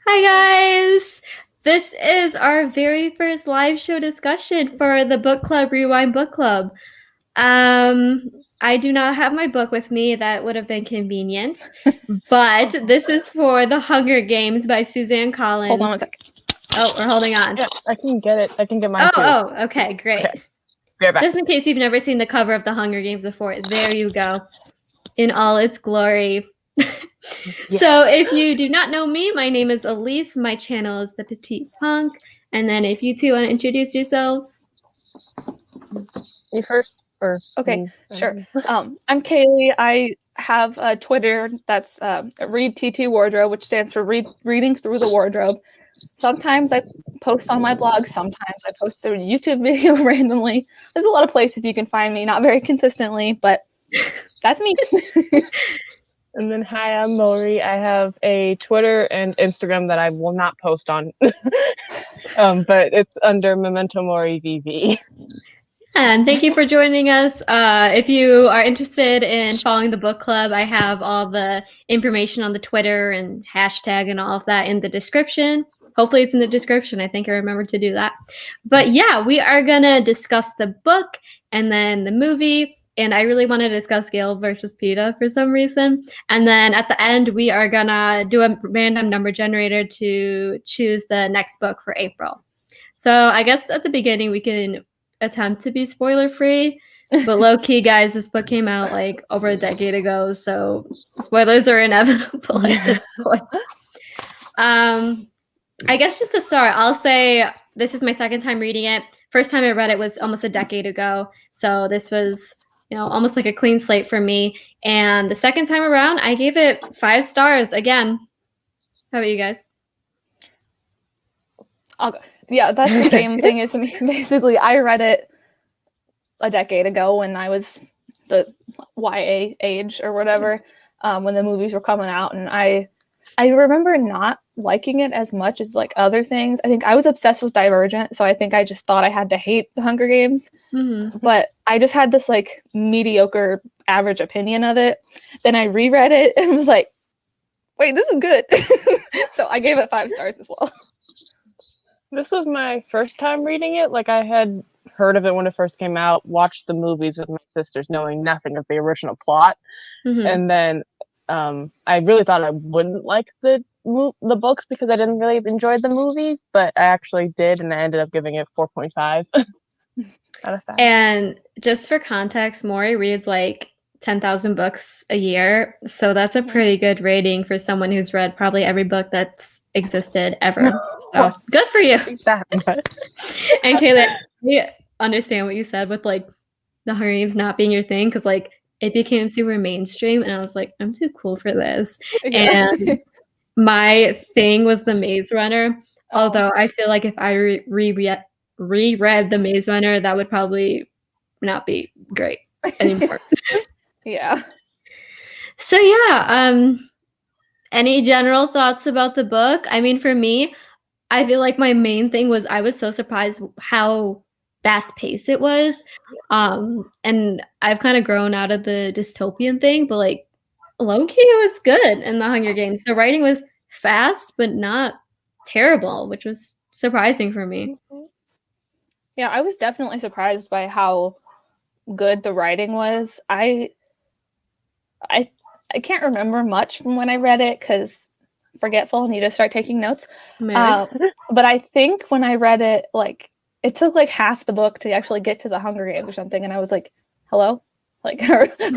Hi guys! This is our very first live show discussion for the Book Club Rewind Book Club. I do not have my book with me. That would have been convenient. But this is for The Hunger Games by Suzanne Hold on Collins. one second. Oh, we're holding on. Yeah, I can get it. I can get mine too. Okay, great. Okay. Be right back. Just in case you've never seen the cover of The Hunger Games before, there you go. In all its glory. So if you do not know me, my name is Elise. My channel is The Petite Punk. And then if you two want to introduce yourselves. You first? Okay, sure. I'm Kaylee. I have a Twitter that's Read TT Wardrobe, which stands for Reading Through the Wardrobe. Sometimes I post on my blog. Sometimes I post a YouTube video randomly. There's a lot of places you can find me, not very consistently, but that's me. And then, hi, I'm Maury. I have a Twitter and Instagram that I will not post on, but it's under Memento Mori VV. And thank you for joining us. If you are interested in following the book club, I have all the information on the Twitter and hashtag and all of that in the description. Hopefully it's in the description. I think I remembered to do that. But yeah, we are going to discuss the book and then the movie. And I really want to discuss Gale versus Peeta for some reason. And then at the end, we are going to do a random number generator to choose the next book for April. So I guess at the beginning, we can attempt to be spoiler free. But low key, guys, this book came out like over a decade ago. So spoilers are inevitable at this point. I guess just to start, I'll say this is my second time reading it. First time I read it was almost a decade ago. So this was, almost like a clean slate for me. And the second time around, I gave it 5 stars again. How about you guys? I'll go. Yeah, that's the same thing as me. Basically, I read it a decade ago when I was the YA age or whatever, when the movies were coming out. And I remember not liking it as much as like other things. I think I was obsessed with Divergent, so I think I just thought I had to hate The Hunger Games. Mm-hmm. But I just had this like mediocre, average opinion of it. Then I reread it and was like, wait, this is good. So I gave it 5 stars as well. This was my first time reading it. Like, I had heard of it when it first came out, watched the movies with my sisters, knowing nothing of the original plot. Mm-hmm. And then I really thought I wouldn't like the books because I didn't really enjoy the movie, but I actually did, and I ended up giving it 4.5 out of 5. And just for context, Maury reads like 10,000 books a year, so that's a pretty good rating for someone who's read probably every book that's existed ever. So good for you. And Kayla, we understand what you said with like the Hunger Games not being your thing, because like it became super mainstream, and I was like, I'm too cool for this. Yeah. And my thing was the Maze Runner. Although I feel like if I reread the Maze Runner, that would probably not be great anymore. Yeah. So yeah, any general thoughts about the book? I mean, for me, I feel like my main thing was I was so surprised how fast-paced it was. And I've kind of grown out of the dystopian thing, but like low-key it was good in The Hunger Games. The writing was fast, but not terrible, which was surprising for me. Yeah, I was definitely surprised by how good the writing was. I can't remember much from when I read it because forgetful, need to start taking notes. But I think when I read it, like it took like half the book to actually get to the Hunger Games or something, and I was like, "Hello, like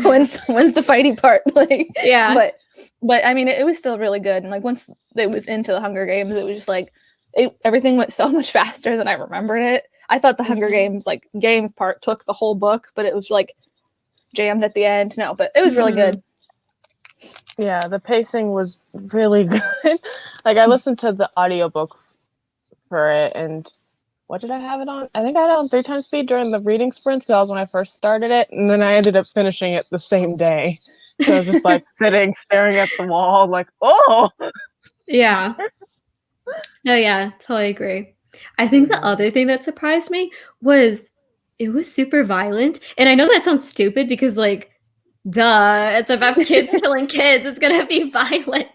when's the fighting part?" Like, yeah. But I mean, it was still really good, and like once it was into the Hunger Games, it was just like everything went so much faster than I remembered it. I thought the Hunger Games part took the whole book, but it was like jammed at the end. No, but it was really good. Yeah, the pacing was really good. Like, I listened to the audiobook for it, and what did I have it on? I think I had it on 3 times speed during the reading sprints, because that was when I first started it, and then I ended up finishing it the same day. So I was just like sitting, staring at the wall, like, oh! Yeah. No, yeah, totally agree. I think the other thing that surprised me was it was super violent. And I know that sounds stupid because, like, duh, it's about kids killing kids. It's going to be violent.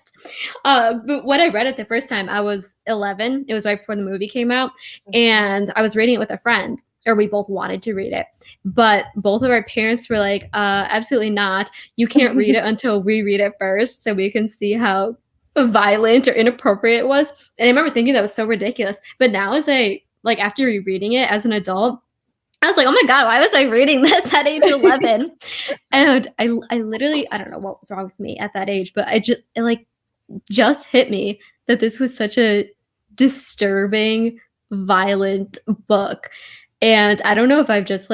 But when I read it the first time, I was 11. It was right before the movie came out. And I was reading it with a friend, or we both wanted to read it. But both of our parents were like, absolutely not. You can't read it until we read it first so we can see how violent or inappropriate it was. And I remember thinking that was so ridiculous. But now after rereading it as an adult, I was like, oh my God, why was I reading this at age 11? And I literally, I don't know what was wrong with me at that age, but it just hit me that this was such a disturbing, violent book. And I don't know if I've just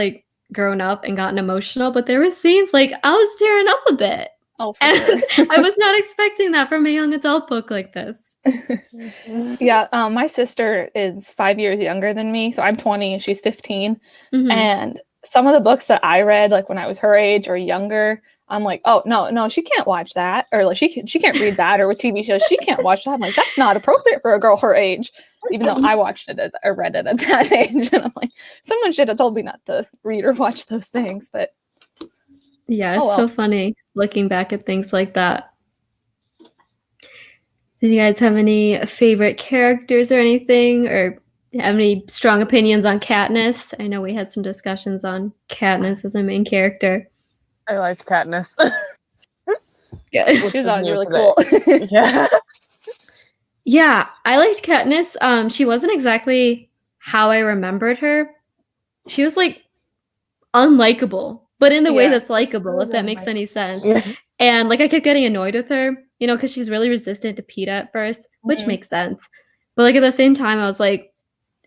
grown up and gotten emotional, but there were scenes I was tearing up a bit. Oh, for sure. I was not expecting that from a young adult book like this. Yeah, my sister is 5 years younger than me, so I'm 20 and she's 15. Mm-hmm. And some of the books that I read, when I was her age or younger, I'm like, oh no, she can't watch that, or she can't read that, or with TV shows she can't watch that. I'm like, that's not appropriate for a girl her age, even though I watched it or read it at that age. And I'm like, someone should have told me not to read or watch those things. But yeah, it's so funny looking back at things like that. Did you guys have any favorite characters or anything, or have any strong opinions on Katniss? I know we had some discussions on Katniss as a main character. I liked Katniss. Good. She was always really cool. Yeah. Yeah, I liked Katniss. She wasn't exactly how I remembered her. She was unlikable, but in the way that's likable, if that makes any sense. Yeah. And I kept getting annoyed with her, because she's really resistant to Peeta at first, which makes sense. But at the same time, I was like,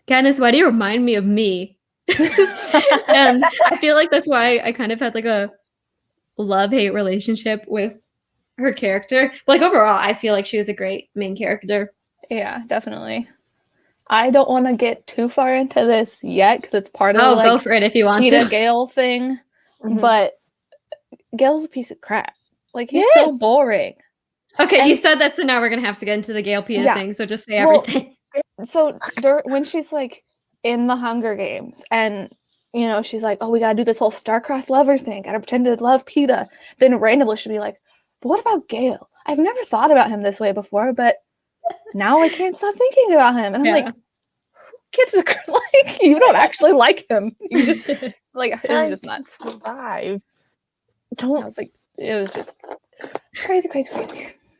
Katniss, why do you remind me of me? And I feel like that's why I kind of had a love-hate relationship with her character. But overall, I feel like she was a great main character. Yeah, definitely. I don't want to get too far into this yet because it's part of go for it if you want Peeta to. Gale thing. Mm-hmm. But Gale's a piece of crap. He's so boring. Okay, you said that, so now we're gonna have to get into the Gale Peeta thing. So just say everything. So when she's in the Hunger Games, and she's like, "Oh, we gotta do this whole star-crossed lovers thing. Gotta pretend to love Peeta." Then randomly she'll be like, "But what about Gale? I've never thought about him this way before, but now I can't stop thinking about him." And I'm like, "Who gives a you don't actually like him? You just it was just nuts." Survive. I was like, it was just crazy.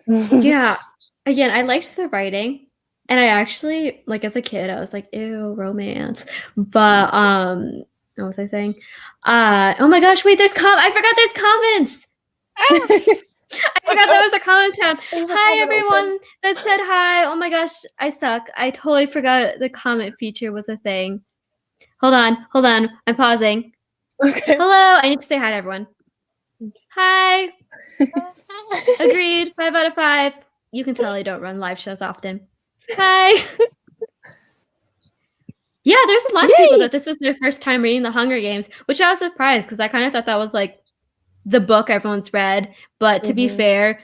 Yeah. Again, I liked the writing. And I actually, as a kid, I was like, ew, romance. But, what was I saying? Oh my gosh, wait, I forgot there's comments. I forgot there was a comment tab. Hi, everyone that said hi. Oh my gosh, I suck. I totally forgot the comment feature was a thing. Hold on. I'm pausing. Okay. Hello. I need to say hi to everyone. Hi. Agreed. 5 out of 5. You can tell I don't run live shows often. Hi. Yeah, there's a lot of people that this was their first time reading the Hunger Games, which I was surprised because I kind of thought that was the book everyone's read. But to be fair,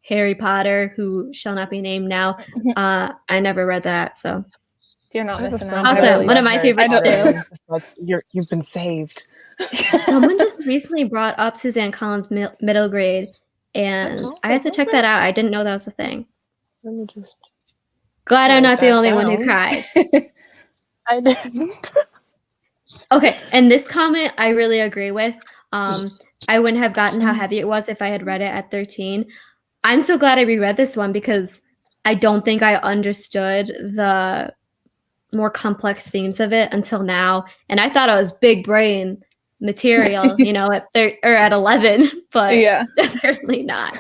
Harry Potter, who shall not be named now, I never read that, so you're not missing out. Awesome. One of my favorites too. You've been saved. Someone just recently brought up Suzanne Collins' middle grade, and I had to check that out. I didn't know that was a thing. Let me just. Glad I'm not the only one who cried. I didn't. Okay, and this comment I really agree with. I wouldn't have gotten how heavy it was if I had read it at 13. I'm so glad I reread this one because I don't think I understood the more complex themes of it until now. And I thought it was big brain material, at 11, but apparently not.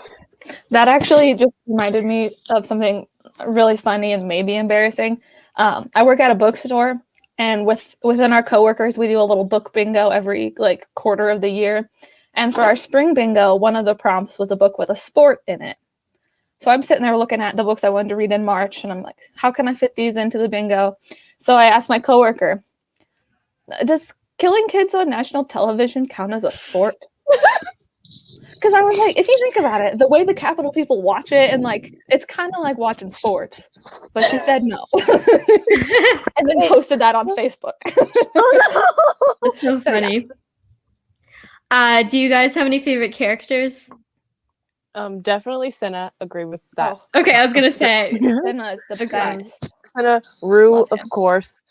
That actually just reminded me of something really funny and maybe embarrassing. I work at a bookstore, and within our coworkers, we do a little book bingo every quarter of the year. And for our spring bingo, one of the prompts was a book with a sport in it. So I'm sitting there looking at the books I wanted to read in March, and I'm like, how can I fit these into the bingo? So I asked my coworker, does killing kids on national television count as a sport? Because I was like, if you think about it, the way the Capitol people watch it, and it's kind of like watching sports. But she said no. And then posted that on Facebook. That's so funny. Do you guys have any favorite characters? Definitely Cinna. Agree with that. Oh, okay, I was gonna say Cinna is the best. Cinna, Rue, Love of him. course.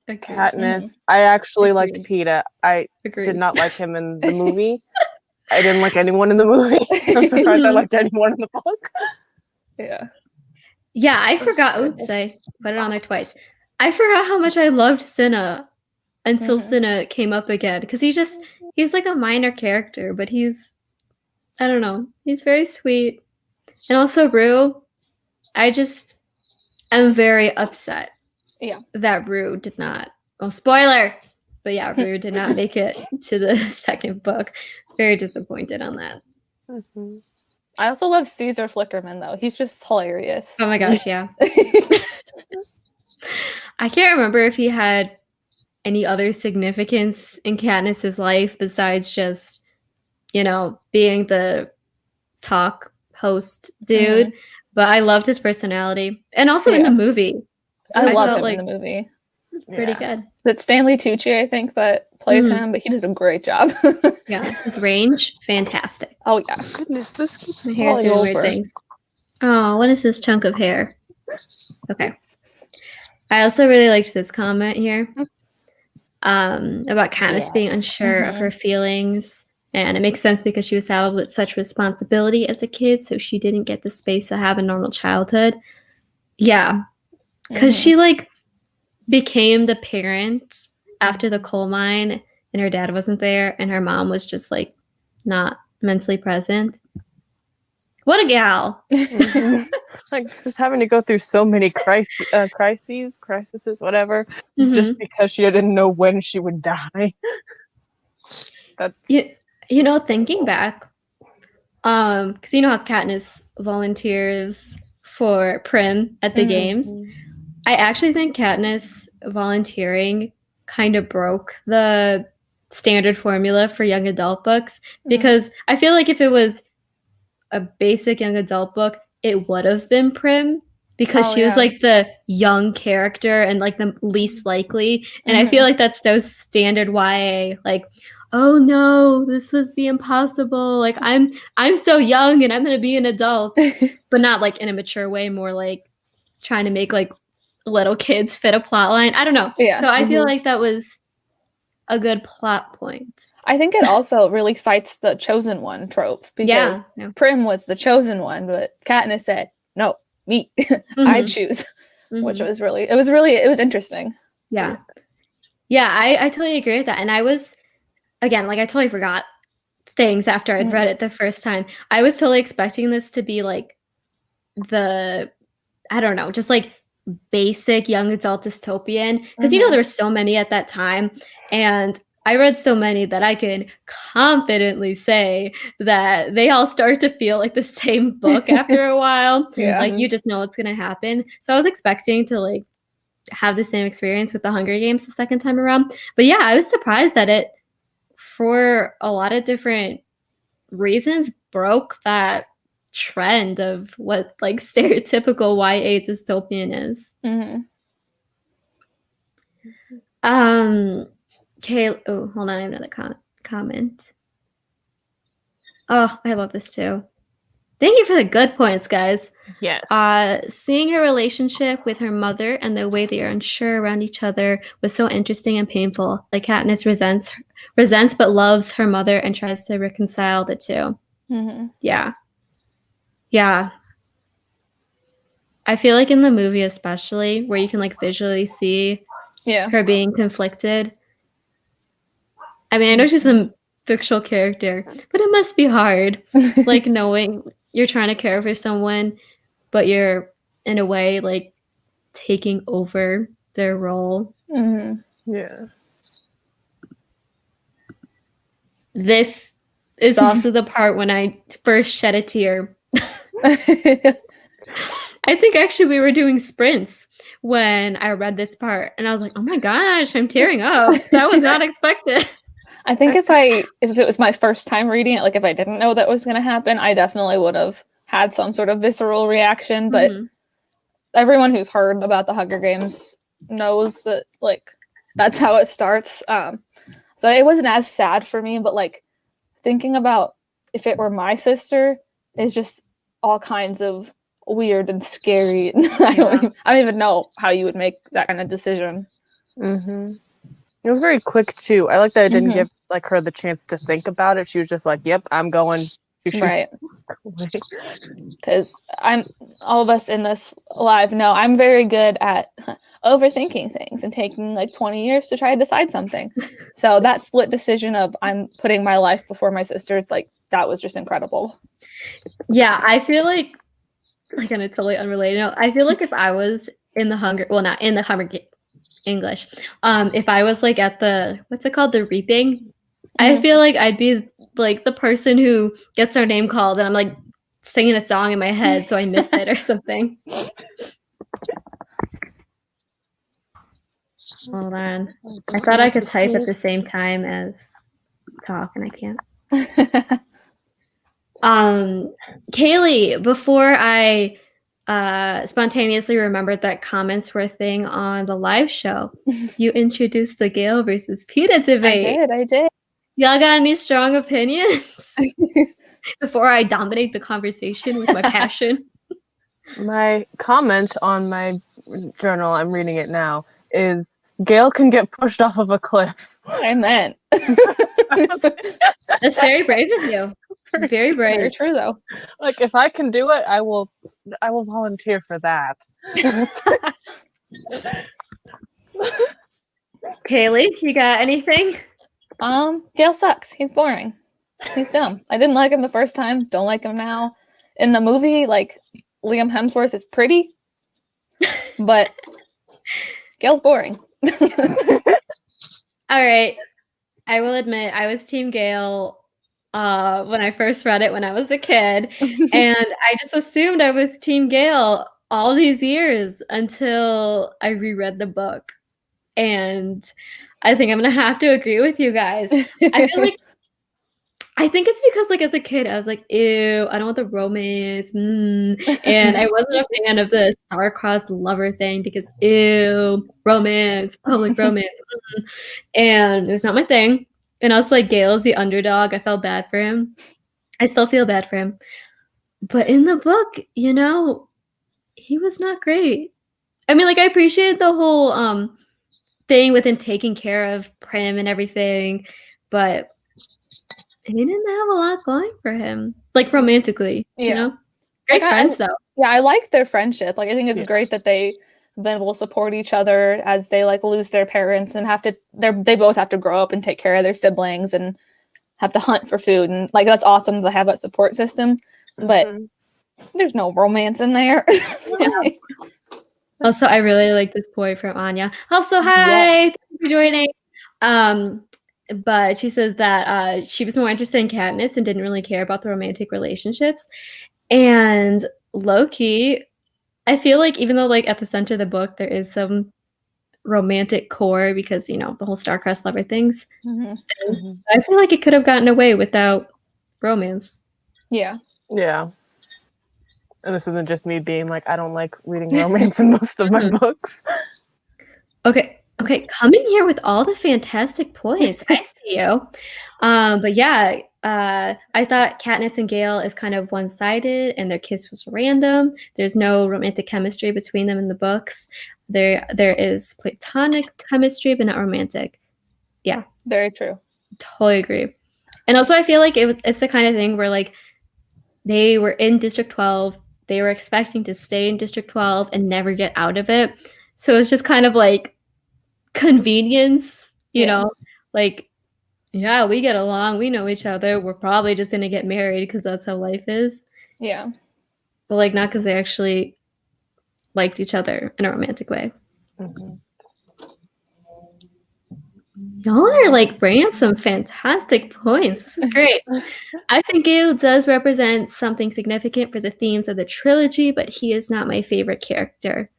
Agreed. Katniss. I actually liked Agreed. Peeta. I Agreed. did not like him in the movie. I didn't like anyone in the movie. I'm surprised I liked anyone in the book. Yeah. Yeah, I forgot. Oops, I put it on there twice. I forgot how much I loved Cinna until Cinna came up again, because he's like a minor character, but I don't know, he's very sweet. And also Rue, I'm very upset. Yeah. That Rue did not. Oh, spoiler! But yeah, Rue did not make it to the second book. Very disappointed on that. Mm-hmm. I also love Caesar Flickerman, though. He's just hilarious. Oh my gosh, yeah. I can't remember if he had any other significance in Katniss's life besides just, being the talk host dude. But I loved his personality. And also in the movie. I love felt him like in the movie. pretty good. It's Stanley Tucci, I think, that plays him, but he does a great job. Yeah, his range, fantastic. Oh, yeah. Goodness, this keeps My hair's doing weird things. Oh, what is this chunk of hair? Okay. I also really liked this comment here about Katniss being unsure of her feelings. And it makes sense because she was saddled with such responsibility as a kid, so she didn't get the space to have a normal childhood. Yeah. Because she, became the parent after the coal mine, and her dad wasn't there, and her mom was just, not mentally present. What a gal. Just having to go through so many crises, whatever, just because she didn't know when she would die. That's thinking back, because you know how Katniss volunteers for Prim at the games. I actually think Katniss volunteering kind of broke the standard formula for young adult books, because I feel like if it was a basic young adult book, it would have been Prim, because she was the young character and the least likely. And I feel like that's those standard YA, oh no, this was the impossible. I'm so young and I'm gonna be an adult, but not in a mature way, more trying to make little kids fit a plot line. I don't know. Yeah. So I feel like that was a good plot point. I think it also really fights the chosen one trope, because Prim was the chosen one, but Katniss said, no, me, I choose, which was it was interesting. Yeah. Yeah, I totally agree with that. And I was, again, I totally forgot things after I'd read it the first time. I was totally expecting this to be the, I don't know, just basic young adult dystopian, because there were so many at that time, and I read so many that I can confidently say that they all start to feel like the same book after a while. You just know what's gonna happen. So I was expecting to have the same experience with the Hunger Games the second time around, but yeah, I was surprised that it, for a lot of different reasons, broke that trend of what stereotypical YA dystopian is. Okay. Oh, hold on. I have another comment. Oh, I love this too. Thank you for the good points, guys. Yes. Seeing her relationship with her mother and the way they are unsure around each other was so interesting and painful. Katniss resents but loves her mother and tries to reconcile the two. Yeah. Yeah. I feel in the movie especially, where you can visually see her being conflicted. I mean, I know she's a fictional character, but it must be hard, knowing you're trying to care for someone, but you're in a way taking over their role. Yeah. This is also the part when I first shed a tear. I think actually we were doing sprints when I read this part, and I was like, oh my gosh, I'm tearing up. That was not expected. I think if it was my first time reading it, if I didn't know that was going to happen, I definitely would have had some sort of visceral reaction. But everyone who's heard about the Hunger Games knows that that's how it starts. So it wasn't as sad for me, but thinking about if it were my sister, is just all kinds of weird and scary. I don't even know how you would make that kind of decision. Mm-hmm. It was very quick too. I like that it didn't give like her the chance to think about it. She was just like, "Yep, I'm going." Right. Because all of us in this live know I'm very good at overthinking things and taking like 20 years to try to decide something. So that split decision of I'm putting my life before my sister's, like, that was just incredible. Yeah, I feel like on a totally unrelated note, I feel like if I was in the not in the Hunger English, if I was like at the, what's it called, the reaping, I feel like I'd be like the person who gets their name called and I'm like singing a song in my head so I miss it or something. Hold on. I thought I could type at the same time as talk and I can't. Kaylee, before I spontaneously remembered that comments were a thing on the live show, you introduced the Gale versus Peeta debate. I did. Y'all got any strong opinions before I dominate the conversation with my passion? My comment on my journal, I'm reading it now, is Gale can get pushed off of a cliff. Amen. That's very brave of you. Very brave. Very true, though. Like, if I can do it, I will volunteer for that. Kaylee, you got anything? Gale sucks. He's boring. He's dumb. I didn't like him the first time. Don't like him now. In the movie, like, Liam Hemsworth is pretty, but Gale's boring. All right. I will admit I was Team Gale when I first read it when I was a kid. And I just assumed I was Team Gale all these years until I reread the book. And I think I'm going to have to agree with you guys. I think it's because, like, as a kid, I was like, ew, I don't want the romance. And I wasn't a fan of the star-crossed lover thing because, ew, romance, public romance. And it was not my thing. And also, like, Gale's the underdog. I felt bad for him. I still feel bad for him. But in the book, you know, he was not great. I mean, like, I appreciated the whole thing with him taking care of Prim and everything, but he didn't have a lot going for him, like, romantically. You know, great friends though. Yeah, I like their friendship. Like, I think it's great that they've been able to support each other as they like lose their parents and they both have to grow up and take care of their siblings and have to hunt for food, and like that's awesome to have that support system. But there's no romance in there. Also, I really like this boy from Anya. Also, hi, thank you for joining. But she says that she was more interested in Katniss and didn't really care about the romantic relationships. And low-key, I feel like even though, like, at the center of the book, there is some romantic core because, you know, the whole star-crossed lover things. I feel like it could have gotten away without romance. Yeah. Yeah. And this isn't just me being like, I don't like reading romance in most of my books. Okay, come in here with all the fantastic points. I see you. But yeah, I thought Katniss and Gale is kind of one-sided and their kiss was random. There's no romantic chemistry between them in the books. There is platonic chemistry, but not romantic. Yeah. Very true. Totally agree. And also I feel like it's the kind of thing where, like, they were in District 12. They were expecting to stay in District 12 and never get out of it. So it's just kind of like convenience, you know, like, yeah, we get along, we know each other, we're probably just gonna get married because that's how life is. Yeah. But, like, not because they actually liked each other in a romantic way. Y'all are, like, bringing up some fantastic points. This is great. I think Gale does represent something significant for the themes of the trilogy, but he is not my favorite character.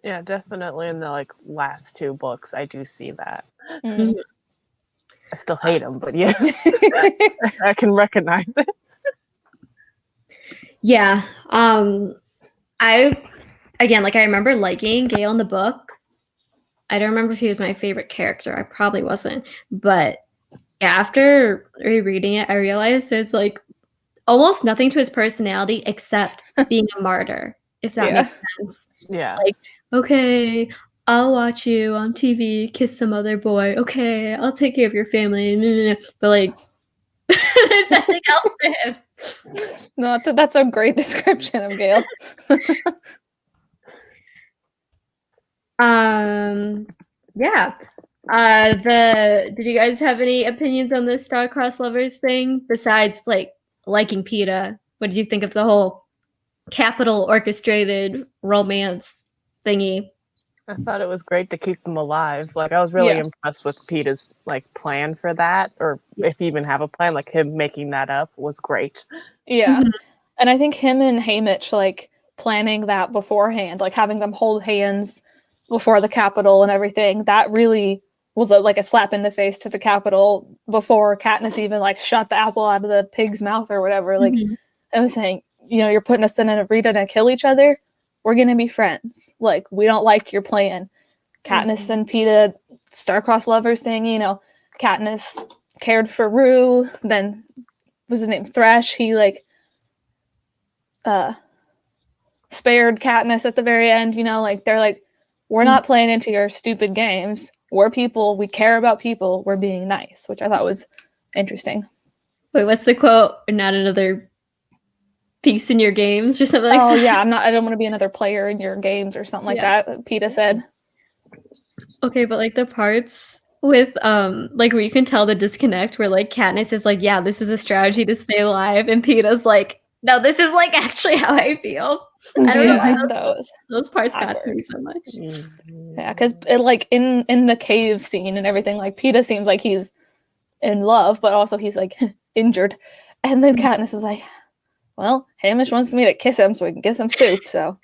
Yeah, definitely in the, like, last two books, I do see that. Mm-hmm. I still hate him, but yeah, I can recognize it. Yeah. I remember liking Gale in the book. I don't remember if he was my favorite character. I probably wasn't. But after rereading it, I realized it's like almost nothing to his personality except being a martyr, if that makes sense. Yeah. Like, okay, I'll watch you on TV kiss some other boy. Okay, I'll take care of your family. But like, there's nothing else to him. No, that's a great description of Gale. Yeah. Did you guys have any opinions on the star-crossed lovers thing besides like liking Peeta? What did you think of the whole capital orchestrated romance thingy? I thought it was great to keep them alive. Like, I was really impressed with Peeta's like plan for that, or if you even have a plan, like him making that up was great. Yeah. And I think him and Haymitch like planning that beforehand, like having them hold hands before the Capitol and everything, that really was like a slap in the face to the Capitol before Katniss even like shot the apple out of the pig's mouth or whatever. Like, I was saying, you're putting us in an arena to kill each other. We're gonna be friends. Like, we don't like your plan. Katniss and Peeta, star-crossed lovers thing. Katniss cared for Rue. Then was his name Thresh? He like spared Katniss at the very end. Like they're like, we're not playing into your stupid games. We're people. We care about people. We're being nice, which I thought was interesting. Wait, what's the quote? Not another piece in your games or something like that? Oh yeah, I don't want to be another player in your games or something like that. Peeta said. Okay, but like the parts with like where you can tell the disconnect where like Katniss is like, yeah, this is a strategy to stay alive, and Peeta's like, no, this is like actually how I feel. I don't know why those parts got to me so much. Yeah, because like in the cave scene and everything, like Peeta seems like he's in love, but also he's like injured. And then Katniss is like, well, Haymitch wants me to kiss him so we can get some soup, so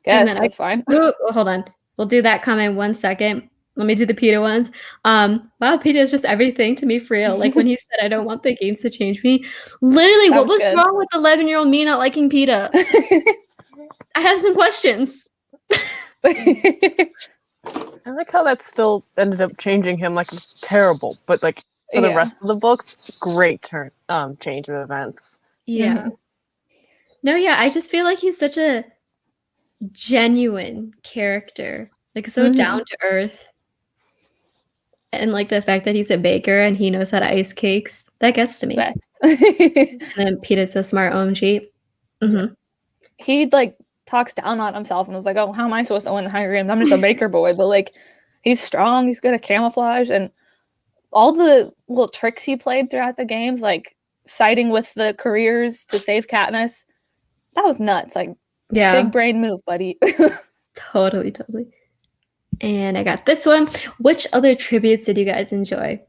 guess that's fine. Ooh, hold on. We'll do that comment 1 second. Let me do the Peeta ones. Wow, Peeta is just everything to me for real. Like when he said, I don't want the games to change me. Literally, what was wrong with 11-year-old me not liking Peeta? I have some questions. I like how that still ended up changing him. Like, it's terrible, but like for the rest of the books, great change of events. Yeah. No, yeah, I just feel like he's such a genuine character. Like so down to earth. And like the fact that he's a baker and he knows how to ice cakes, that gets to me. Best. And then Peeta's so smart, OMG. He like talks down on himself and was like, oh, how am I supposed to win the Hunger Games? I'm just a baker boy. But like, he's strong, he's good at camouflage, and all the little tricks he played throughout the games, like siding with the careers to save Katniss, that was nuts. Like, big brain move, buddy. Totally. And I got this one. Which other tributes did you guys enjoy?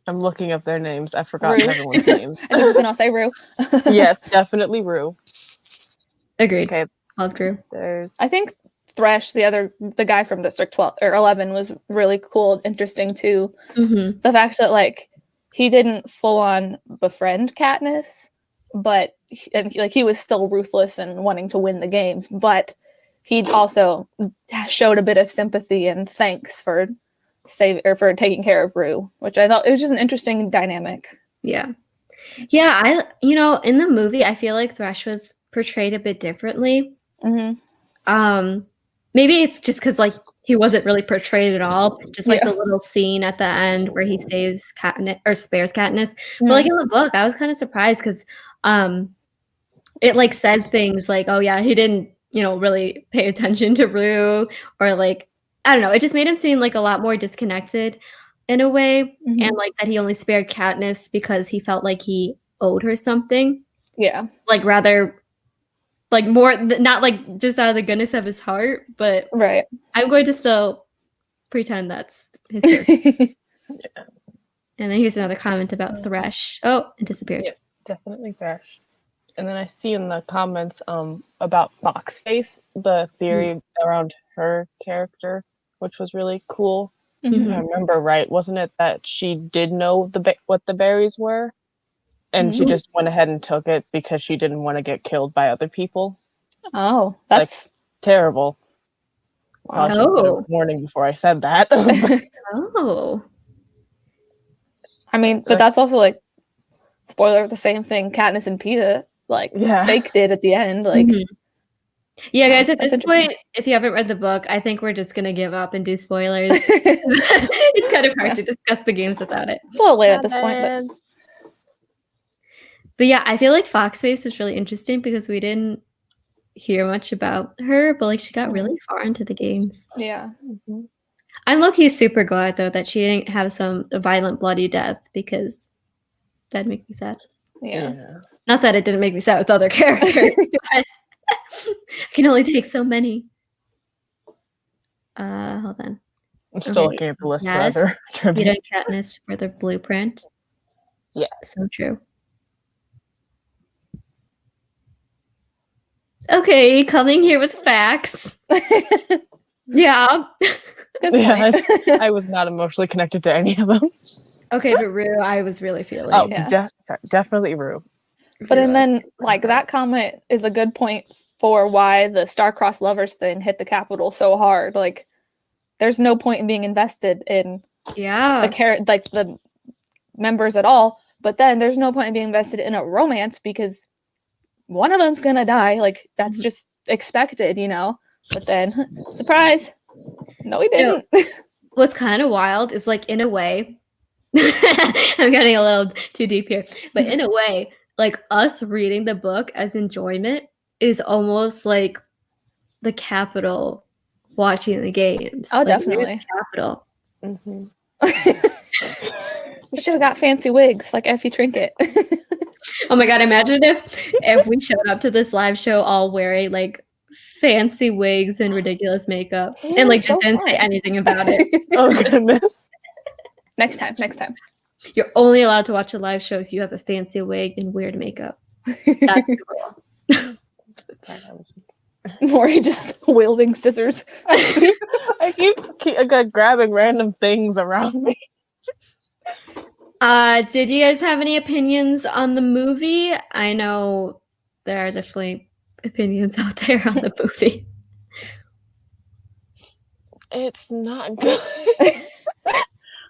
I'm looking up their names. I forgot everyone's names. I think we can all say Rue. Yes, definitely Rue. Agreed. Okay. Loved Rue. I think Thresh, the guy from District 12 or 11, was really cool, interesting too. The fact that like he didn't full on befriend Katniss, but he was still ruthless and wanting to win the games, but he also showed a bit of sympathy and thanks for taking care of Rue, which I thought it was just an interesting dynamic. Yeah, I in the movie I feel like Thresh was portrayed a bit differently. Maybe it's just because like he wasn't really portrayed at all. Just like the little scene at the end where he saves Katniss or spares Katniss. But like in the book, I was kind of surprised because it like said things like, oh yeah, he didn't really pay attention to Rue, or like I don't know. It just made him seem like a lot more disconnected in a way, and like that he only spared Katniss because he felt like he owed her something. Yeah, like rather. Like more, not like just out of the goodness of his heart, but I'm going to still pretend that's his character. And then here's another comment about Thresh. Oh, it disappeared. Yeah, definitely Thresh. And then I see in the comments about Foxface, the theory around her character, which was really cool. If I remember right, wasn't it that she did know what the berries were? And she just went ahead and took it because she didn't want to get killed by other people. Oh, that's like, terrible. Wow. I should have put a warning before I said that. Oh. I mean, but that's also like spoiler, the same thing Katniss and Peeta fake did at the end. Like, yeah, guys, at this point, if you haven't read the book, I think we're just gonna give up and do spoilers. It's kind of hard to discuss the games without it. It's a little late at this point, but yeah, I feel like Foxface was really interesting because we didn't hear much about her, but like she got really far into the games. Yeah. I'm low-key super glad though that she didn't have some violent, bloody death because that'd make me sad. Yeah. Not that it didn't make me sad with other characters. I can only take so many. Hold on. I'm still looking at the list for other Peeta and Katniss for the blueprint. Yeah. So true. Okay, coming here with facts. Yeah. Good point. Yeah, I was not emotionally connected to any of them. Okay, but Rue, I was really feeling. Oh, yeah. Definitely Rue. But and then, like, that comment is a good point for why the star-crossed lovers thing hit the Capitol so hard. Like, there's no point in being invested in the members at all. But then there's no point in being invested in a romance because one of them's gonna die. Like, that's just expected, you know? But then, surprise! No, he didn't. No. What's kind of wild is, like, in a way, I'm getting a little too deep here, but in a way, like, us reading the book as enjoyment is almost like the Capitol watching the games. Oh, like, definitely. Capitol. Mm-hmm. We should have got fancy wigs like Effie Trinket. Oh my god, imagine if we showed up to this live show all wearing like fancy wigs and ridiculous makeup and like just didn't say anything about it. Oh goodness. Next time. You're only allowed to watch a live show if you have a fancy wig and weird makeup. That's the rule. Maury just wielding scissors. I keep grabbing random things around me. Did you guys have any opinions on the movie? I know there are definitely opinions out there on the movie. It's not good.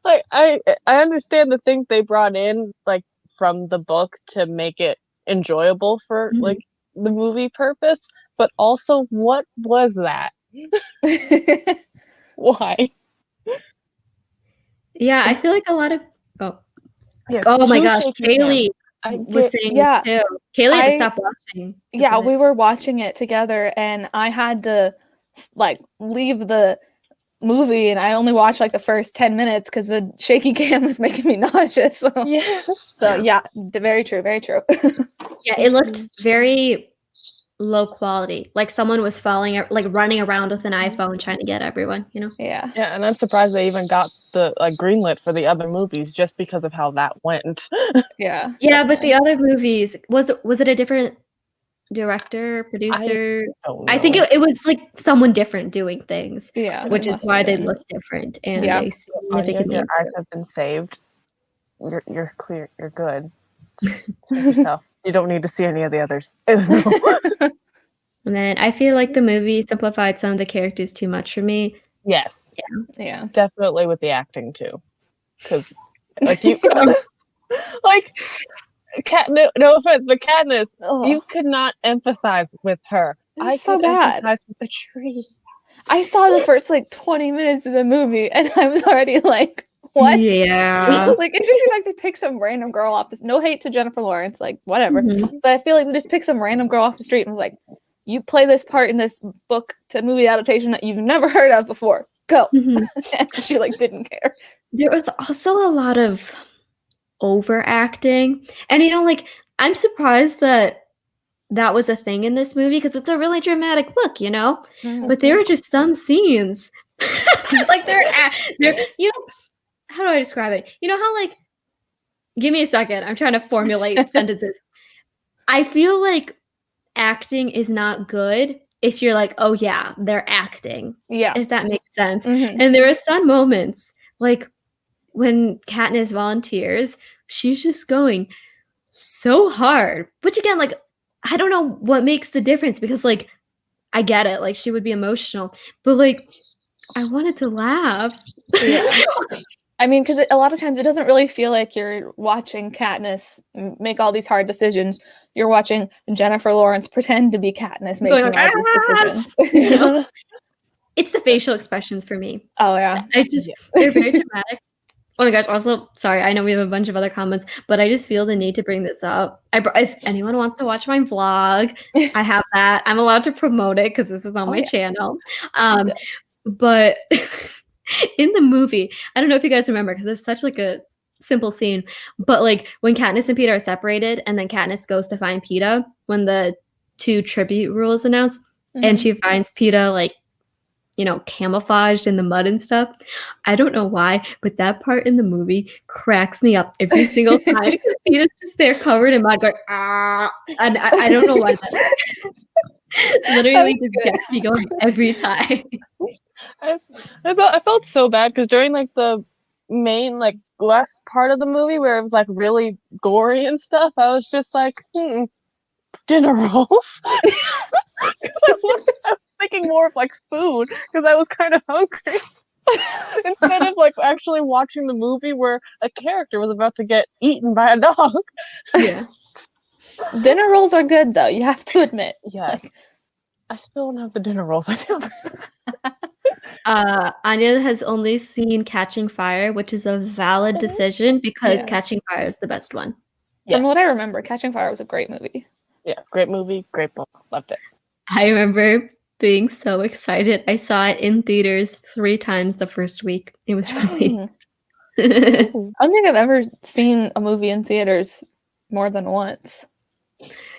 Like I understand the things they brought in like from the book to make it enjoyable for like the movie purpose, but also what was that? Why? Yeah, I feel like a lot of Yes, oh my gosh, Kaylee was saying it too. Kaylee had to stop watching. Yeah, we were watching it together and I had to like leave the movie and I only watched like the first 10 minutes because the shaky cam was making me nauseous. So, yeah, very true. Yeah, it looked very low quality. Like someone was running around with an iPhone trying to get everyone, you know? Yeah. Yeah, and I'm surprised they even got the greenlit for the other movies just because of how that went. Yeah. Yeah, but the other movies, was it a different director, producer? I think it was like someone different doing things. Yeah. Which is why they look different and they significantly your eyes have been saved. You're clear. You're good. Save yourself. You don't need to see any of the others. And then I feel like the movie simplified some of the characters too much for me. Yes. Yeah. Definitely with the acting too. Because like you like no offense, but Katniss, you could not empathize with her. I could empathize with the tree. I saw the first like 20 minutes of the movie and I was already like, what? Yeah. Like, it just seemed like they picked some random girl off this. No hate to Jennifer Lawrence, like, whatever. But I feel like they just picked some random girl off the street and was like, you play this part in this book to movie adaptation that you've never heard of before. Go. And she, like, didn't care. There was also a lot of overacting. And, you know, like, I'm surprised that was a thing in this movie because it's a really dramatic book, you know? But there are just some scenes. Like, they're you know, how do I describe it? You know how, like, give me a second. I'm trying to formulate sentences. I feel like acting is not good if you're like, oh, yeah, they're acting. Yeah. If that makes sense. And there are some moments, like, when Katniss volunteers, she's just going so hard. Which, again, like, I don't know what makes the difference because, like, I get it. Like, she would be emotional. But, like, I wanted to laugh. Yeah. I mean, because a lot of times it doesn't really feel like you're watching Katniss make all these hard decisions. You're watching Jennifer Lawrence pretend to be Katniss making Going like, all these decisions. You know? It's the facial expressions for me. Oh, yeah. They're very dramatic. Oh my gosh, also, sorry, I know we have a bunch of other comments, but I just feel the need to bring this up. If anyone wants to watch my vlog, I have that. I'm allowed to promote it because this is on my channel. But in the movie, I don't know if you guys remember because it's such like a simple scene, but like when Katniss and Peeta are separated and then Katniss goes to find Peeta when the 2 tribute rules announced, and she finds Peeta like, you know, camouflaged in the mud and stuff. I don't know why, but that part in the movie cracks me up every single time because Peeta's just there covered in mud going, ah. And I don't know why that literally just gets me going every time. I felt so bad because during like the main like last part of the movie where it was like really gory and stuff, I was just like, dinner rolls. I was thinking more of like food because I was kind of hungry instead of like actually watching the movie where a character was about to get eaten by a dog. Yeah. Dinner rolls are good though, you have to admit. Yes. I still don't have the dinner rolls. I feel Anya has only seen Catching Fire, which is a valid decision because Catching Fire is the best one. From what I remember, Catching Fire was a great movie. Yeah, great movie, great book. Loved it. I remember being so excited. I saw it in theaters 3 times the first week. It was really... I don't think I've ever seen a movie in theaters more than once.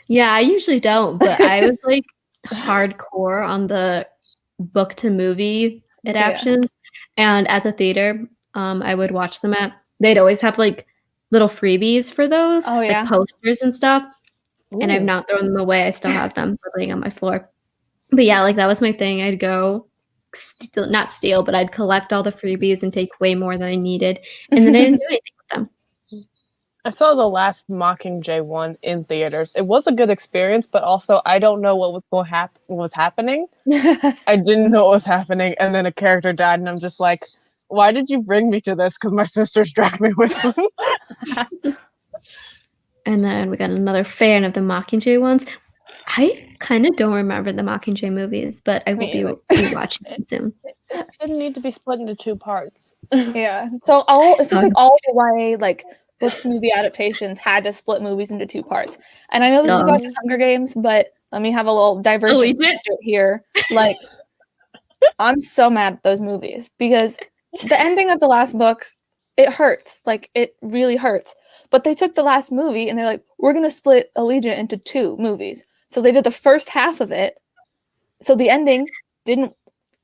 Yeah, I usually don't, but I was like hardcore on the book to movie adaptions. And at the theater, I would watch them at... They'd always have like little freebies for those, like posters and stuff. Ooh. And I've not thrown them away. I still have them laying on my floor. But yeah, like that was my thing. I'd go, not steal, but I'd collect all the freebies and take way more than I needed. And then I didn't do anything with them. I saw the last Mockingjay one in theaters. It was a good experience, but also I don't know what was happening. I didn't know what was happening. And then a character died and I'm just like, why did you bring me to this? Because my sisters dragged me with them. And then we got another fan of the Mockingjay ones. I kind of don't remember the Mockingjay movies, but I will be watching them soon. It didn't need to be split into 2 parts. Yeah. So it seems like all the way like book to movie adaptations had to split movies into 2 parts. And I know this is about the Hunger Games, but let me have a little divergent here. Like, I'm so mad at those movies because the ending of the last book, it hurts. Like, it really hurts. But they took the last movie and they're like, we're going to split Allegiant into 2 movies. So they did the first half of it. So the ending didn't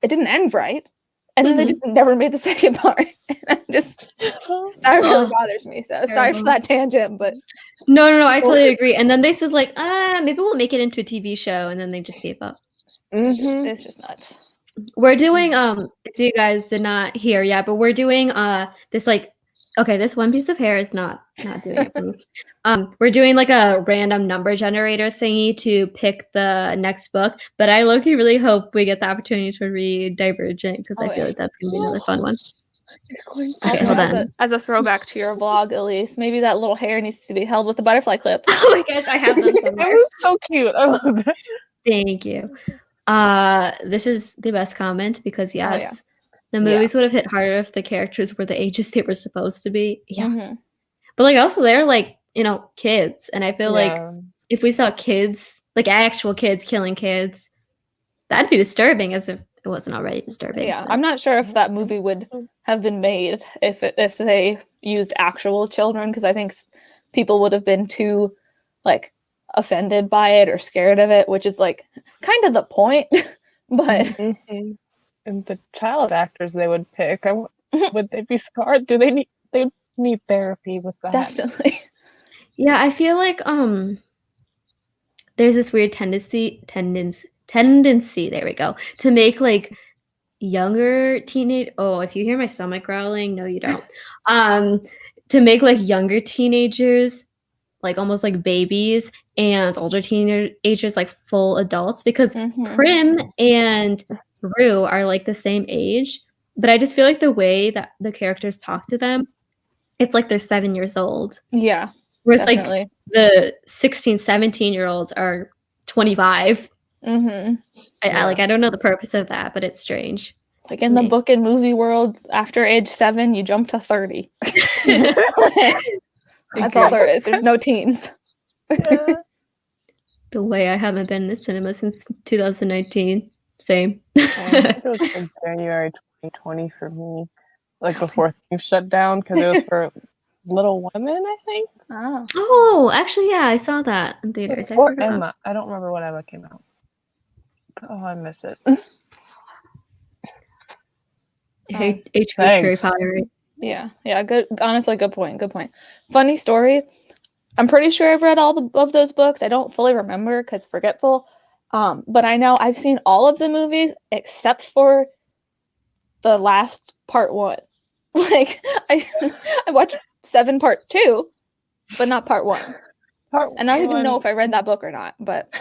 end right. And then they just never made the second part. And that really bothers me. So sorry for that tangent, but no, I totally agree. And then they said like, maybe we'll make it into a TV show, and then they just gave up. It's just nuts. We're doing if you guys did not hear yet, but we're doing this like, okay, this one piece of hair is not doing it for me. We're doing like a random number generator thingy to pick the next book, but I low-key really hope we get the opportunity to read Divergent because I feel like that's gonna be another fun one. Okay, hold on. As a throwback to your vlog, Elise, maybe that little hair needs to be held with a butterfly clip. Oh my gosh, I have them somewhere. It was so cute. I loved it. Thank you. This is the best comment because yes, the movies would have hit harder if the characters were the ages they were supposed to be. Yeah, but like also they're like, you know, kids, and I feel like if we saw kids, like actual kids killing kids, that'd be disturbing as if it wasn't already disturbing. Yeah, I'm not sure if that movie would have been made if they used actual children, because I think people would have been too like offended by it or scared of it, which is like kind of the point. But and the child actors they would pick, would they be scarred? Do they need therapy with that? Definitely. Yeah, I feel like there's this weird tendency, there we go, to make like younger if you hear my stomach growling, no you don't. To make like younger teenagers like almost like babies and older teenagers like full adults, because Prim and Rue are like the same age, but I just feel like the way that the characters talk to them, it's like they're 7 years old. Yeah. Whereas definitely. like the 16, 17-year-olds are 25. Mm-hmm. I don't know the purpose of that, but it's strange. Like in the book and movie world, after age 7, you jump to 30. That's all there is. There's no teens. Yeah. The way I haven't been in the cinema since 2019. Same. I think it was like January 2020 for me, like before things shut down, because it was for Little Women, I think. Oh, actually, yeah, I saw that in theaters. Or Emma. I don't remember what Emma came out. Oh, I miss it. HP's Harry Potter. Right? Yeah. Good. Honestly, good point. Funny story. I'm pretty sure I've read all of those books. I don't fully remember because forgetful. But I know I've seen all of the movies except for the last part 1. Like I watched 7 part 2, but not part 1. And I don't even know if I read that book or not. But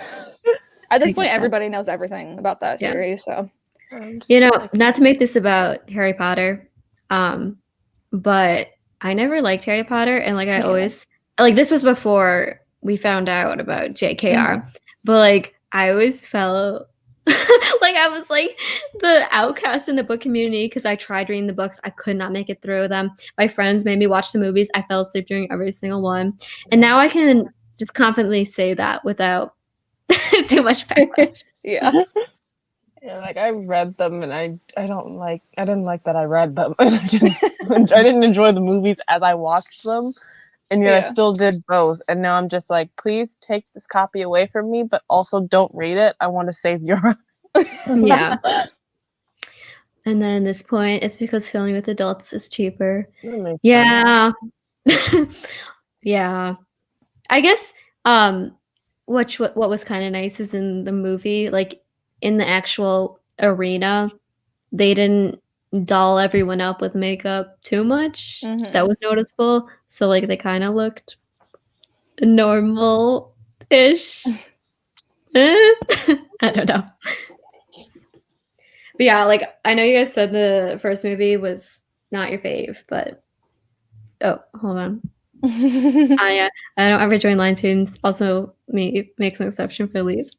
at this point, everybody knows everything about that series. So, not to make this about Harry Potter, but I never liked Harry Potter, and like I always this was before we found out about JKR, but like I always felt like I was like the outcast in the book community because I tried reading the books. I could not make it through them. My friends made me watch the movies. I fell asleep during every single one. And now I can just confidently say that without too much backlash. Yeah, like I read them and I didn't like that I read them. I didn't enjoy the movies as I watched them. And yet I still did both. And now I'm just like, please take this copy away from me, but also don't read it. I want to save your Yeah. And then this point, it's because filming with adults is cheaper. Yeah. Yeah. I guess what was kind of nice is in the movie, like in the actual arena, they didn't doll everyone up with makeup too much. That was noticeable. So like they kind of looked normal-ish. I don't know. But yeah, like I know you guys said the first movie was not your fave, but hold on. I don't ever join line students. Also, me makes an exception for Leaf.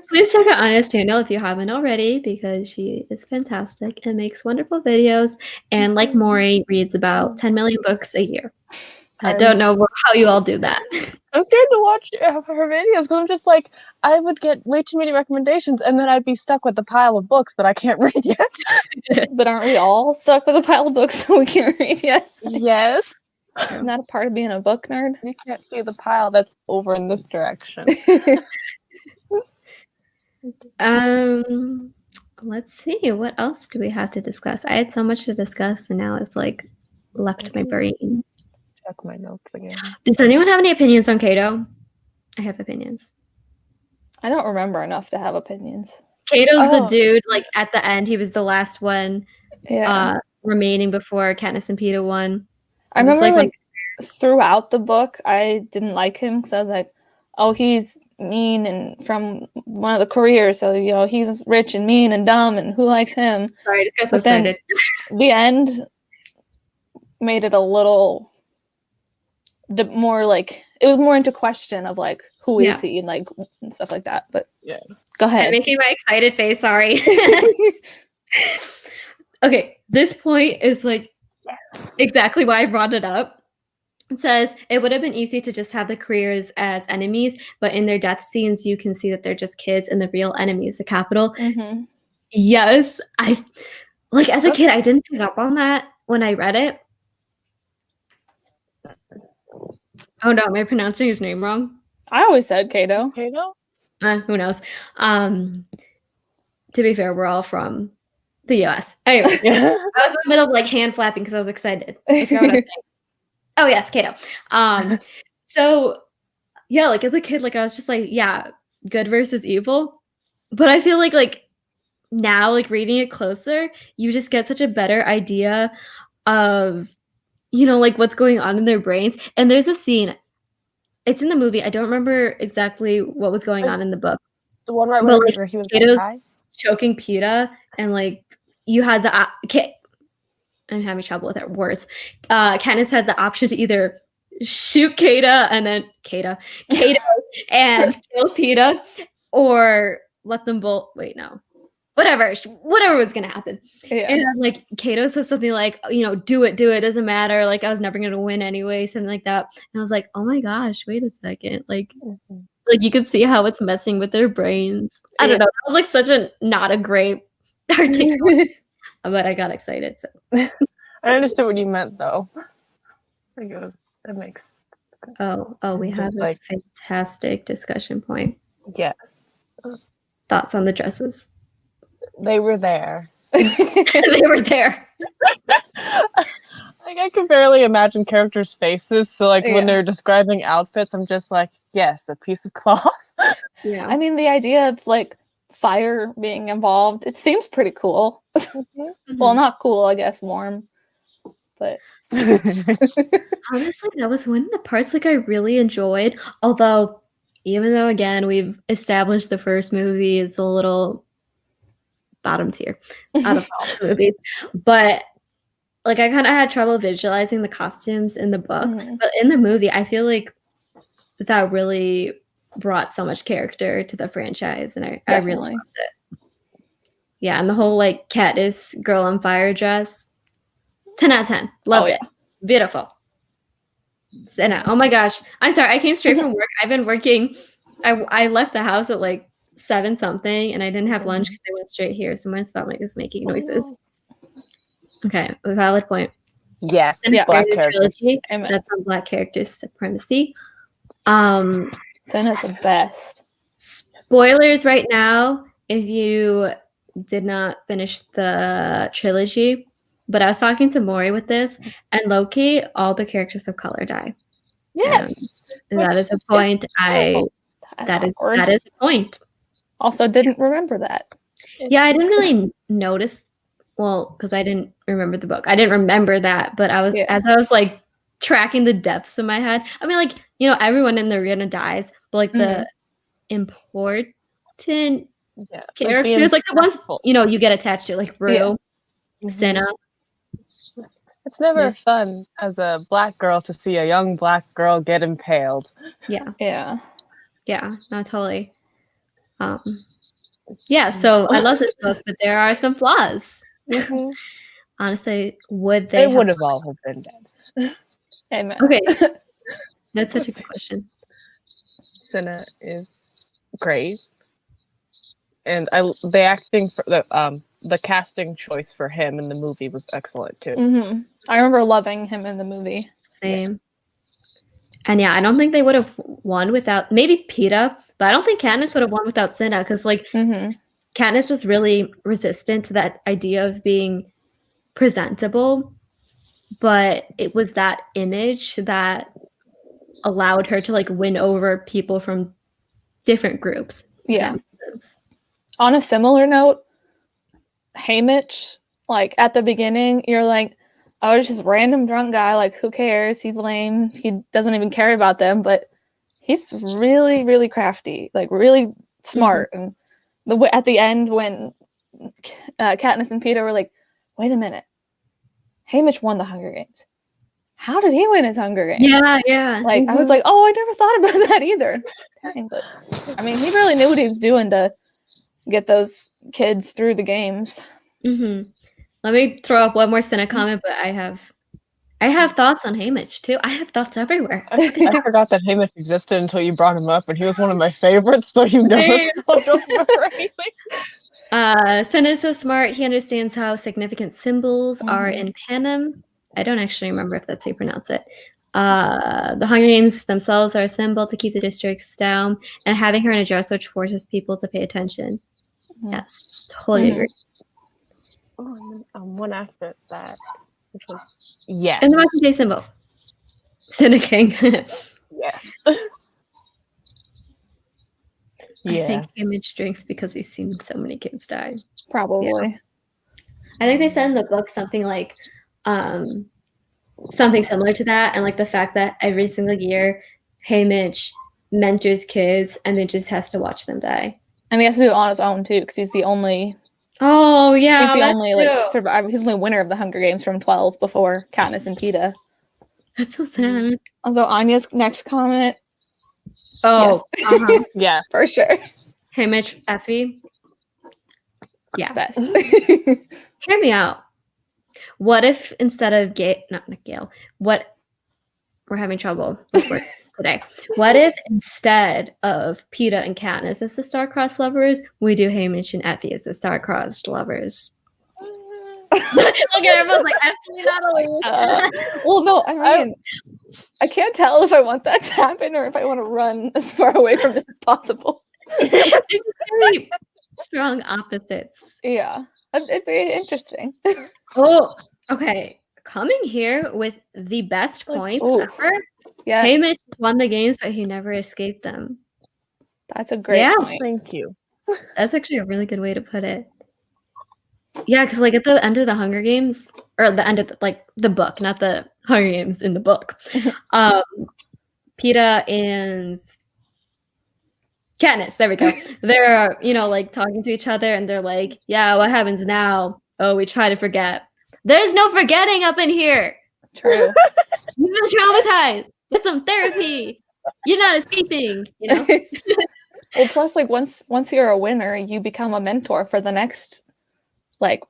Please check out Anya's channel if you haven't already, because she is fantastic and makes wonderful videos. And like Maury, reads about 10 million books a year. I don't know how you all do that. I'm scared to watch her videos because I'm just like, I would get way too many recommendations and then I'd be stuck with a pile of books that I can't read yet. But aren't we all stuck with a pile of books so we can't read yet? Yes. Isn't that a part of being a book nerd? You can't see the pile that's over in this direction. Let's see. What else do we have to discuss? I had so much to discuss and now it's like left my brain. Check my notes again. Does anyone have any opinions on Cato? I have opinions. I don't remember enough to have opinions. Cato's the dude, like at the end, he was the last one remaining before Katniss and Peeta won. I remember like throughout the book, I didn't like him because I was like, oh, he's mean and from one of the careers, so he's rich and mean and dumb, and who likes him? Sorry, I just got so excited. The end made it a little more like it was more into question of like who is he and like and stuff like that. But go ahead. I'm making my excited face. Sorry. Okay, this point is like exactly why I brought it up. It says it would have been easy to just have the careers as enemies, but in their death scenes, you can see that they're just kids and the real enemy is the Capitol. Yes, I like as a kid, I didn't pick up on that when I read it. Oh no, am I pronouncing his name wrong? I always said Cato. Cato? Who knows? To be fair, we're all from the US. Anyway, I was in the middle of like hand flapping because I was excited. I forgot what I was saying. Oh yes, Cato. So yeah, like as a kid, like I was just like, yeah, good versus evil. But I feel like now, like reading it closer, you just get such a better idea of like what's going on in their brains. And there's a scene, it's in the movie. I don't remember exactly what was going on in the book. The one right where he was Cato's, high? choking Peeta, and like you had the I'm having trouble with words. Katniss had the option to either shoot Kato and kill Peeta, or let them both. Wait, no. Whatever was gonna happen. Yeah. And like Kato says something like, do it, doesn't matter. Like I was never gonna win anyway, something like that. And I was like, oh my gosh, wait a second. Like you could see how it's messing with their brains. I don't know. It was like such a not a great articulation, but I got excited. So I understood what you meant though. That makes sense. Oh, we have a fantastic discussion point. Yes. Thoughts on the dresses? They were there. They were there. Like I can barely imagine characters' faces. So like when they're describing outfits, I'm just like, yes, a piece of cloth. Yeah. I mean, the idea of like fire being involved, it seems pretty cool. Well, not cool, I guess, warm. But honestly, that was one of the parts like I really enjoyed. Although, even though again we've established the first movie is a little bottom tier out of all the movies, but like I kind of had trouble visualizing the costumes in the book, but in the movie, I feel like that really brought so much character to the franchise, and I really loved it. Yeah, and the whole like Katniss girl on fire dress, 10 out of 10, loved it, beautiful. Senna, oh my gosh, I'm sorry, I came straight from work. I've been working. I left the house at like 7 something, and I didn't have lunch because I went straight here, so my stomach is making noises. Okay, a valid point. Yes, Black trilogy. That's on Black characters supremacy. Senna's the best. Spoilers right now, if you did not finish the trilogy, but I was talking to Maury with this, and Loki, all the characters of color die. Yes, and that is a point. That is a point. Also, didn't remember that. Yeah, I didn't really notice. Well, because I didn't remember the book. I didn't remember that, but I was as I was like tracking the depths in my head. I mean, like everyone in the arena dies, but like the important characters, like the ones you get attached to, like Rue, Senna. It's never fun as a Black girl to see a young Black girl get impaled. Yeah, no, totally. Yeah, so I love this book, but there are some flaws. Honestly, they would have all been dead. Amen. Okay, that's such a good question. Senna is great, and the acting for the casting choice for him in the movie was excellent too. I remember loving him in the movie. Same. And yeah, I don't think they would have won without maybe Peeta, but I don't think Katniss would have won without Senna, because like Katniss was really resistant to that idea of being presentable, but it was that image that allowed her to like win over people from different groups. Yeah. On a similar note, Haymitch, like at the beginning, you're like, oh, it's just random drunk guy, like who cares? He's lame. He doesn't even care about them, but he's really, really crafty, like really smart. And at the end when Katniss and Peeta were like, wait a minute, Haymitch won the Hunger Games. How did he win his Hunger Games? Yeah. Like I was like, oh, I never thought about that either. Dang, but I mean, he really knew what he was doing to get those kids through the games. Let me throw up one more Senna comment, but I have thoughts on Haymitch too. I have thoughts everywhere. I forgot that Haymitch existed until you brought him up, and he was one of my favorites, so you never spoke over anything. Senna is so smart. He understands how significant symbols are in Panem. I don't actually remember if that's how you pronounce it. The Hunger Games themselves are a symbol to keep the districts down, and having her in a dress which forces people to pay attention. Yes, totally agree. One after that, which was yes, and the Mockingjay symbol, Senna King. Yes. I think Haymitch drinks because he's seen so many kids die. Probably. Yeah. I think they said in the book something like something similar to that, and like the fact that every single year Haymitch mentors kids and then just has to watch them die. And he has to do it on his own too, because he's the only. Oh yeah, he's the that's only like survivor. He's the only winner of the Hunger Games from 12 before Katniss and Peeta. That's so sad. Also, Anya's next comment. Oh, yes, yes, for sure. Haymitch, Effie. Yeah, best. Hear me out. What if instead of Gale? What we're having trouble with words today. What if instead of Peeta and Katniss as the star-crossed lovers, we do Haymitch and Effie as the star-crossed lovers? Okay, everyone's like, absolutely not always. Well, no, I mean, I can't tell if I want that to happen or if I want to run as far away from this as possible. It's very strong opposites. Yeah, it'd be interesting. Oh, okay. Coming here with the best points ever. Yes. Haymitch won the games, but he never escaped them. That's a great point. Thank you. That's actually a really good way to put it. Yeah, because like at the end of the Hunger Games, or the end of the book, not the Hunger Games in the book, Peeta and Katniss, there we go. They're, like talking to each other and they're like, yeah, what happens now? Oh, we try to forget. There's no forgetting up in here. True. You've been traumatized. Get some therapy. You're not escaping, Well, plus, like once you're a winner, you become a mentor for the next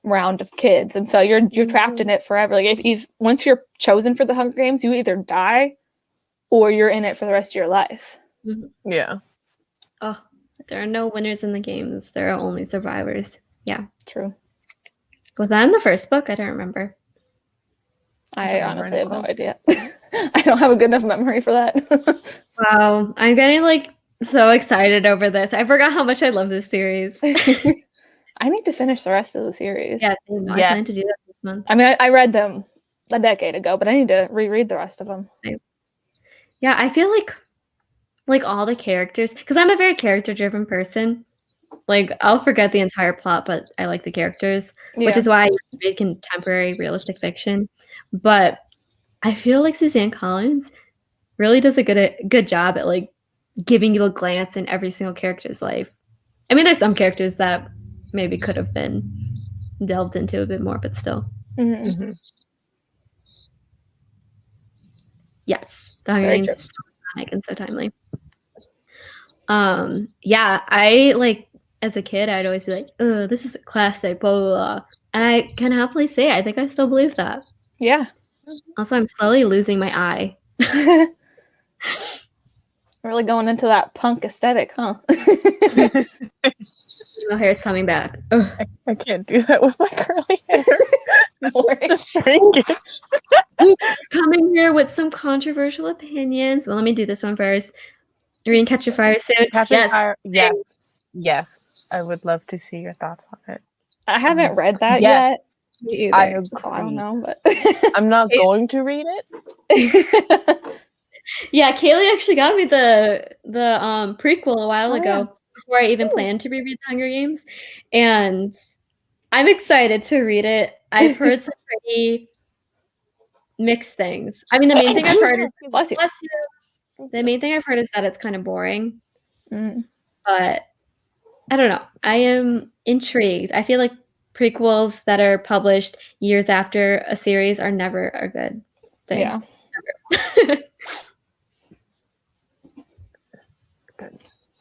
round of kids, and so you're trapped in it forever. Like if once you're chosen for the Hunger Games, you either die or you're in it for the rest of your life. Mm-hmm. Yeah. Oh, there are no winners in the games. There are only survivors. Yeah. True. Was that in the first book? I don't remember. I honestly have no idea. I don't have a good enough memory for that. Wow. I'm getting so excited over this. I forgot how much I love this series. I need to finish the rest of the series. Yeah, I plan to do that this month. I mean, I read them a decade ago, but I need to reread the rest of them. Yeah, I feel like all the characters, because I'm a very character-driven person. I'll forget the entire plot, but I like the characters, which is why I read contemporary realistic fiction. But I feel like Suzanne Collins really does a good job at giving you a glance in every single character's life. I mean, there's some characters that maybe could have been delved into a bit more, but still. Mm-hmm. Yes, the Hunger Games is so iconic and so timely. Yeah, I as a kid, I'd always be like, "Oh, this is a classic," blah blah blah, and I can happily say I think I still believe that. Yeah. Also, I'm slowly losing my eye. Really going into that punk aesthetic, huh? My hair's coming back. I can't do that with my curly hair. Just shrink it. Coming here with some controversial opinions. Well, let me do this one first. You're reading Catch a Fire soon? Yes. Fire. Yes. I would love to see your thoughts on it. I haven't read that yet. Me either. I agree. So I don't know, but I'm not going to read it. Yeah, Kaylee actually got me the prequel a while ago before I even planned to reread the Hunger Games, and I'm excited to read it. I've heard some pretty mixed things. I mean, the main thing I've heard is bless you. The main thing I've heard is that it's kind of boring, but I don't know. I am intrigued. I feel like prequels that are published years after a series are never a good thing. Yeah.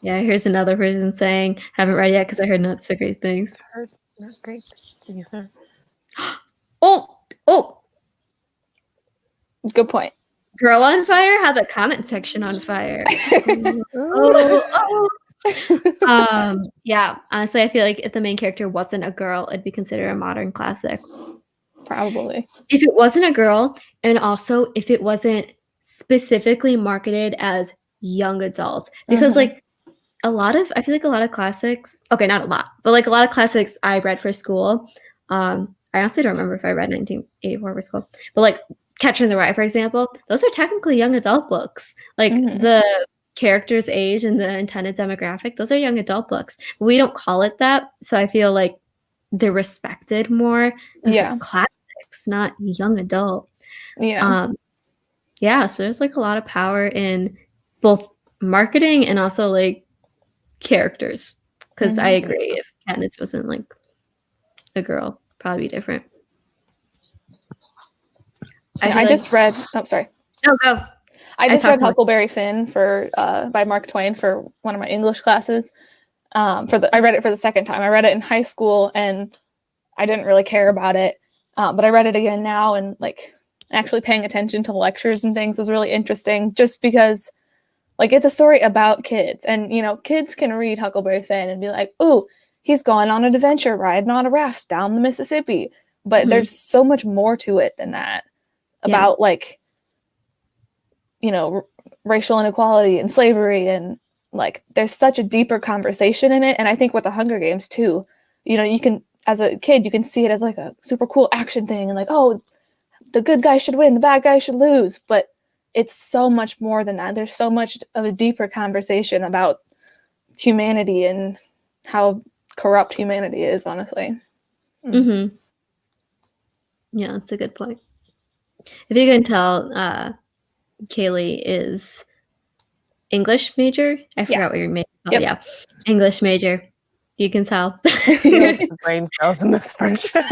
Yeah, here's another person saying, haven't read yet because I heard not so great things. I heard not great things either. Oh! Good point. Girl on Fire? How the comment section on fire? Yeah, honestly, I feel like if the main character wasn't a girl, it'd be considered a modern classic. Probably. If it wasn't a girl, and also if it wasn't specifically marketed as young adults, because I feel like a lot of classics, okay, not a lot, but a lot of classics I read for school. I honestly don't remember if I read 1984 for school, but Catcher in the Rye, for example, those are technically young adult books. The character's age and the intended demographic, those are young adult books. We don't call it that, so I feel like they're respected more. Those are classics, not young adult. Yeah. So there's a lot of power in both marketing and also characters. Because I agree, if Katniss wasn't like a girl, probably be different. I just read. Oh, sorry. No, go. I just read Huckleberry Finn by Mark Twain for one of my English classes. I read it for the second time. I read it in high school and I didn't really care about it, but I read it again now, and like actually paying attention to lectures and things was really interesting. Just because, like, it's a story about kids, and kids can read Huckleberry Finn and be like, "Ooh, he's going on an adventure riding on a raft down the Mississippi," but there's so much more to it than that. About like, racial inequality and slavery, and like there's such a deeper conversation in it. And I think with the Hunger Games too, you can, as a kid, you can see it as like a super cool action thing, and like, oh, the good guy should win, the bad guy should lose. But it's so much more than that. There's so much of a deeper conversation about humanity and how corrupt humanity is, honestly. Yeah, that's a good point. If you can tell, Kaylee is English major. I forgot what your major. Oh, yeah, English major. You can tell. The brain cells in this friendship.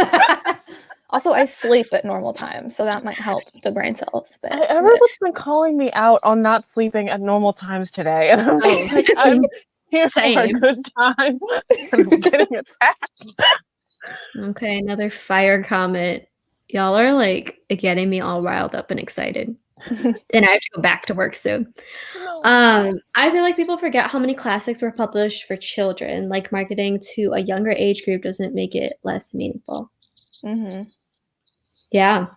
Also, I sleep at normal times, so that might help the brain cells. But everyone's been calling me out on not sleeping at normal times today, and I'm here for a good time. I'm getting attacked. Okay, another fire comment. Y'all are like getting me all riled up and excited. And I have to go back to work soon. I feel like people forget how many classics were published for children. Like, marketing to a younger age group doesn't make it less meaningful. Yeah.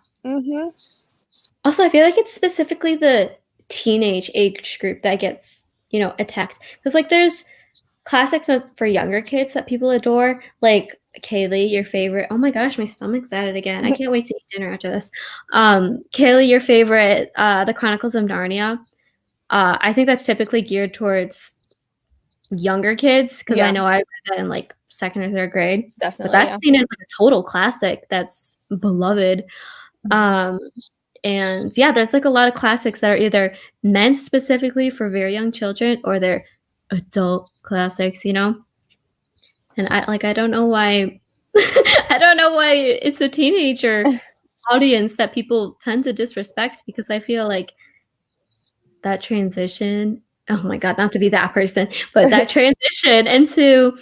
Also, I feel like it's specifically the teenage age group that gets, attacked. Because like there's classics for younger kids that people adore, like Kaylee, your favorite. Oh my gosh, my stomach's at it again. I can't wait to eat dinner after this. Kaylee, your favorite, The Chronicles of Narnia. I think that's typically geared towards younger kids, because I know I read that in like second or third grade. Definitely, but that's seen as like a total classic that's beloved. And yeah, there's like a lot of classics that are either meant specifically for very young children, or they're adult classics, And I don't know why I don't know why it's a teenager audience that people tend to disrespect, because I feel like that transition, oh my god, not to be that person, but that transition into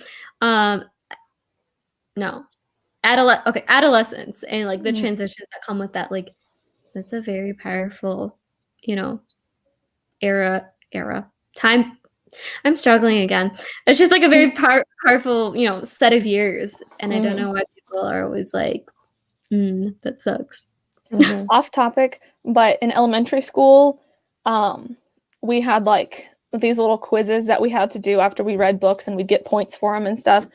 adolescence, and like the transitions that come with that, like that's a very powerful, time. I'm struggling again. It's just like a very powerful, set of years. And I don't know why people are always like, that sucks. Off topic, but in elementary school, we had like these little quizzes that we had to do after we read books, and we'd get points for them and stuff.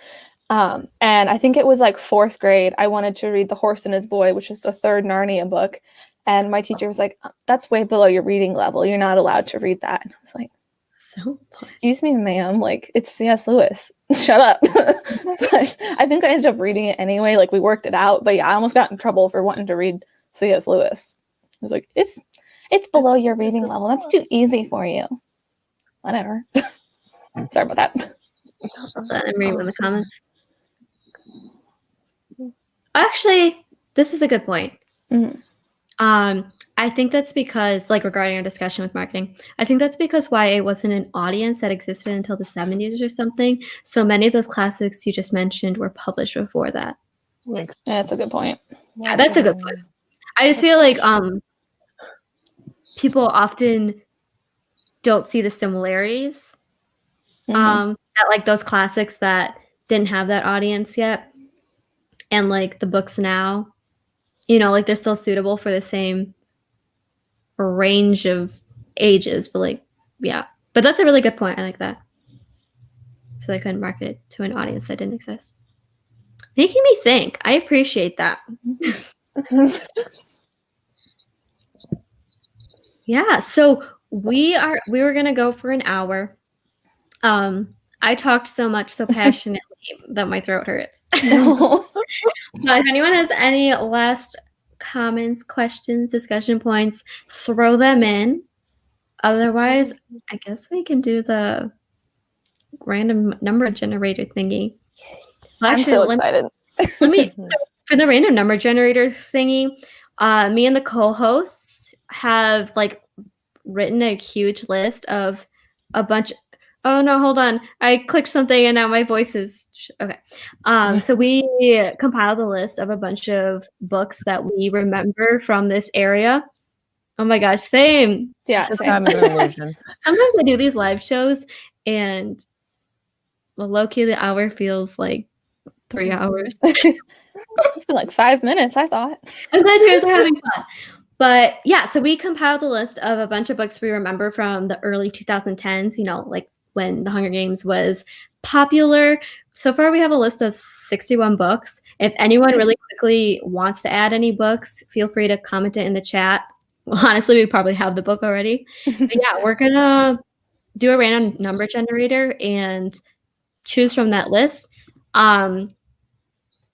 And I think it was like fourth grade, I wanted to read The Horse and His Boy, which is the third Narnia book. And my teacher was like, that's way below your reading level. You're not allowed to read that. And I was like, excuse me, ma'am. Like, it's C.S. Lewis. Shut up. But I think I ended up reading it anyway. Like, we worked it out. But yeah, I almost got in trouble for wanting to read C.S. Lewis. I was like, it's below your reading level. That's too easy for you. Whatever. Sorry about that. I'm reading in the comments. Actually, this is a good point. I think that's because, like, regarding our discussion with marketing, I think that's because YA wasn't an audience that existed until the 70s or something. So many of those classics you just mentioned were published before that. Yeah, that's a good point. Yeah, that's a good point. I just feel like people often don't see the similarities that, like, those classics that didn't have that audience yet, and like the books now, like they're still suitable for the same range of ages, but like, yeah. But that's a really good point. I like that. So they couldn't market it to an audience that didn't exist. Making me think. I appreciate that. Yeah, so we were gonna go for an hour. I talked so much, so passionately that my throat hurts. But if anyone has any last comments, questions, discussion points, throw them in. Otherwise, I guess we can do the random number generator thingy. Well, I'm so excited. Let me for the random number generator thingy. Me and the co-hosts have like written a huge list of a bunch. Oh no, hold on! I clicked something and now my voice is okay. So we compiled a list of a bunch of books that we remember from this area. Oh my gosh, same. Yeah, It's same. kind of an illusion. Sometimes I do these live shows and low-key the hour feels like 3 hours. It's been like 5 minutes, I thought. I'm glad you guys are having fun. But yeah, so we compiled a list of a bunch of books we remember from the early 2010s, like when The Hunger Games was popular. So far, we have a list of 61 books. If anyone really quickly wants to add any books, feel free to comment it in the chat. Well, honestly, we probably have the book already. But yeah, we're going to do a random number generator and choose from that list. I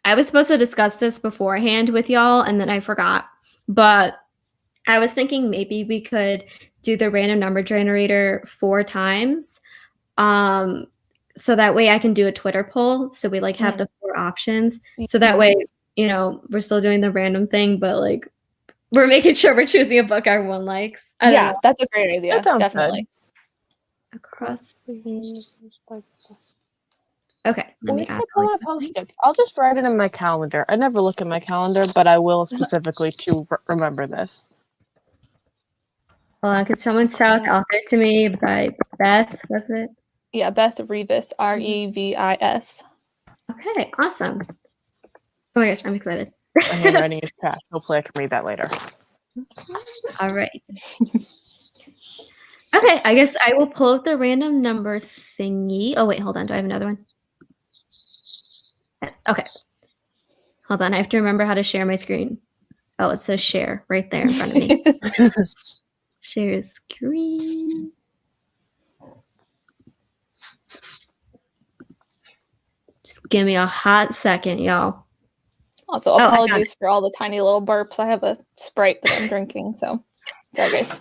was supposed to discuss this beforehand with y'all, and then I forgot. But I was thinking maybe we could do the random number generator 4 times. So that way I can do a Twitter poll. So we have the 4 options. So that way, we're still doing the random thing, but we're making sure we're choosing a book everyone likes. Yeah, that's a great idea. That sounds Definitely. good. Across okay. Let me add I'll just write it in my calendar. I never look at my calendar, but I will specifically to remember this. Could someone shout author to me by Beth, was it? Yeah, Beth Revis, Revis. Okay, awesome. Oh my gosh, I'm excited. My handwriting is trash. Hopefully I can read that later. All right. Okay, I guess I will pull up the random number thingy. Oh, wait, hold on. Do I have another one? Yes. Okay. Hold on. I have to remember how to share my screen. Oh, it says share right there in front of me. Share screen. Just give me a hot second, y'all. Also, apologies for all the tiny little burps. I have a Sprite that I'm drinking, so sorry, guys.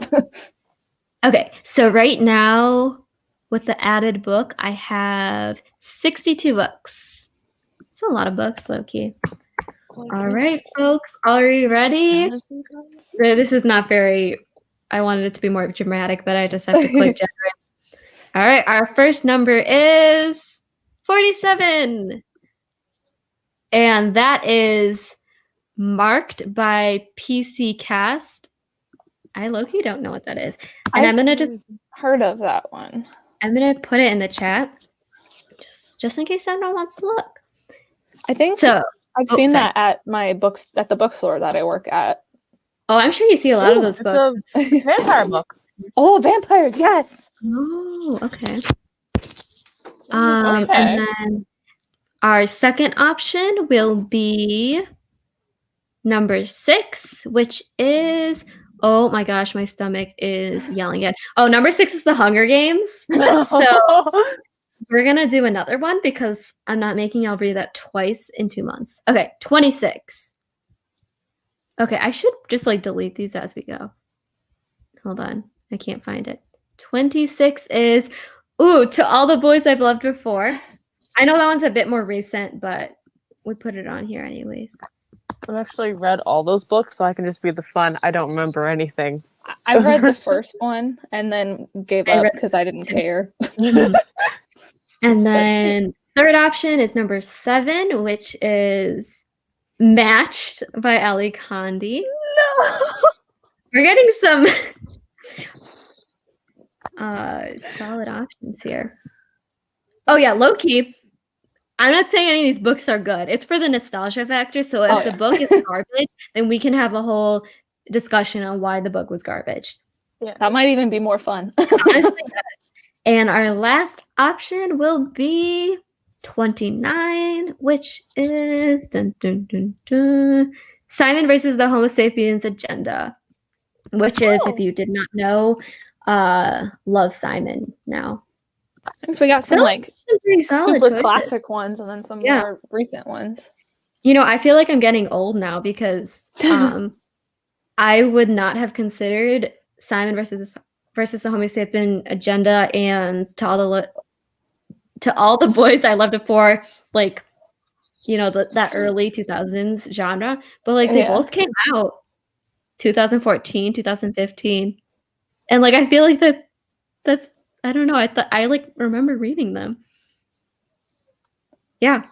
Okay, so right now, with the added book, I have 62 books. It's a lot of books, low-key. All right, folks, are you ready? This is not very... I wanted it to be more dramatic, but I just have to click generate. All right, our first number is 47. And that is marked by PC Cast. I low-key don't know what that is. And I'm going to just... heard of that one. I'm going to put it in the chat. Just in case anyone wants to look. I think so. I've seen that at the bookstore that I work at. Oh, I'm sure you see a lot of those books. It's a vampire book. Oh, vampires, yes. Oh, okay. Okay. And then our second option will be number 6, which is... Oh my gosh, my stomach is yelling again. Oh, number 6 is The Hunger Games. So we're going to do another one because I'm not making y'all read that twice in 2 months. Okay, 26. Okay, I should just delete these as we go. Hold on. I can't find it. 26 is, To All the Boys I've Loved Before. I know that one's a bit more recent, but we put it on here anyways. I've actually read all those books, so I can just be the fun. I don't remember anything. I read the first one and then gave up because I didn't care. And then third option is number 7, which is Matched by Ellie Condi. No! We're getting some solid options here. Oh yeah, low-key. I'm not saying any of these books are good. It's for the nostalgia factor. So if the book is garbage, then we can have a whole discussion on why the book was garbage. Yeah, that might even be more fun. Honestly, and our last option will be 29, which is Simon versus the Homo sapiens agenda, which is, if you did not know, love Simon now. So we got some super choices. Classic ones and then some more recent ones. I feel like I'm getting old now because I would not have considered Simon versus the Homo sapien agenda and To All the to all the boys I loved before, like, you know, that early 2000s genre, but like they both came out 2014, 2015. And like I feel like that's I don't know, I like remember reading them. Yeah.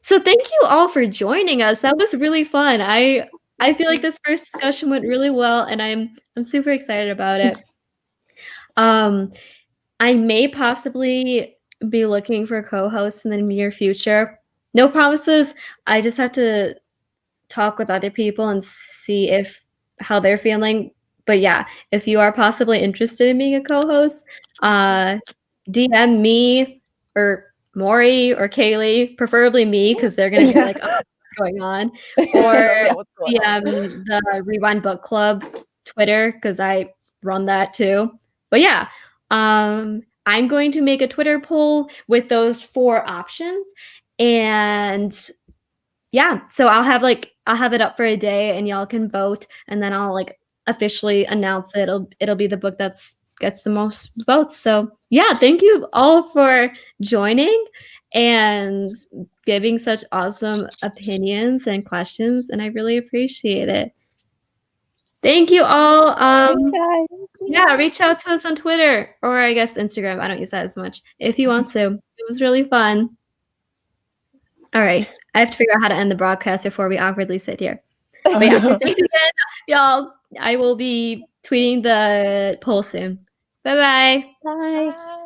So thank you all for joining us. That was really fun. I feel like this first discussion went really well, and I'm super excited about it. I may possibly be looking for co-hosts in the near future. No promises. I just have to talk with other people and see how they're feeling. But yeah, if you are possibly interested in being a co-host, DM me or Maury or Kaylee, preferably me, because they're gonna be like, "Oh, what's going on?" Or DM the Rewind Book Club Twitter, because I run that too. But yeah, I'm going to make a Twitter poll with those 4 options, and yeah, so I'll have it up for a day, and y'all can vote, and then I'll like officially announce it. It'll be the book that's gets the most votes. So yeah, thank you all for joining and giving such awesome opinions and questions, and I really appreciate it. Thank you all. Yeah, reach out to us on Twitter, or I guess Instagram. I don't use that as much. If you want to. It was really fun. All right. I have to figure out how to end the broadcast before we awkwardly sit here. But yeah, thanks again, y'all. I will be tweeting the poll soon. Bye-bye. Bye.